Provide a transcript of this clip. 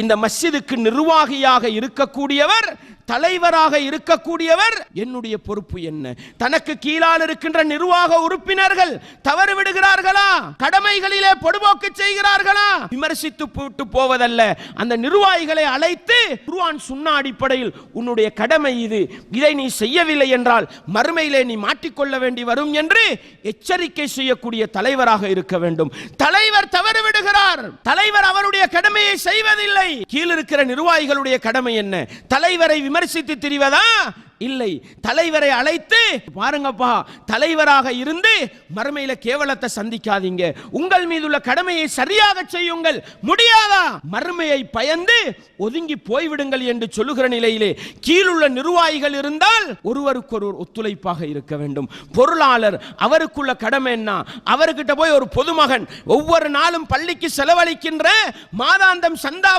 இந்த மஸ்ஜிதுக்கு நிர்வாகியாக இருக்கக்கூடியவர், தலைவராக இருக்கக்கூடியவர், என்னுடைய பொறுப்பு என்ன? தனக்கு கீழால் இருக்கின்ற நிர்வாக உறுப்பினர்கள் தவறு விடுகிறார்களா, கடமைகளிலே பொடுபோக்கு செய்கிறார்களா, விமர்சித்து போட்டு போவதல்ல. அந்த நிர்வாகிகளை அழைத்து குர்ஆன் சுன்னா அடிப்படையில் உன்னுடைய கடமை இது, இதை நீ செய்யவில்லை என்றால் மறுமையிலே நீ மாட்டிக்கொள்ள வேண்டி வரும் என்று எச்சரிக்கை செய்யக்கூடிய தலைவராக இருக்க வேண்டும். தலைவர் தவறு விடுகிறார், தலைவர் அவருடைய கடமையை செய்வதில்லை. கீழ் இருக்கிற நிர்வாகிகளுடைய கடமை என்ன? தலைவரை விமர்சித்து திரிவதா? இல்லை. தலைவரை அழைத்து பாருங்கப்பா, தலைவராக இருந்து மறுமையில கேவலத்தை சந்திக்காதீங்க, உங்கள் மீதுள்ள கடமையை சரியாக செய்யுங்கள். முடியாதா? மறுமையை பயந்து ஒதுங்கி போய்விடுங்கள் என்று சொல்லுகிற நிலையிலே கீழுள்ள நிர்வாகிகள் இருந்தால் ஒருவருக்கொருவர் ஒத்துழைப்பாக இருக்க வேண்டும். பொருளாளர் அவருக்குள்ள கடமை என்ன? அவர்கிட்ட போய் ஒரு பொதுமகன் ஒவ்வொரு நாளும் பள்ளிக்கு செலவழிக்கின்ற மாதாந்தம் சந்தா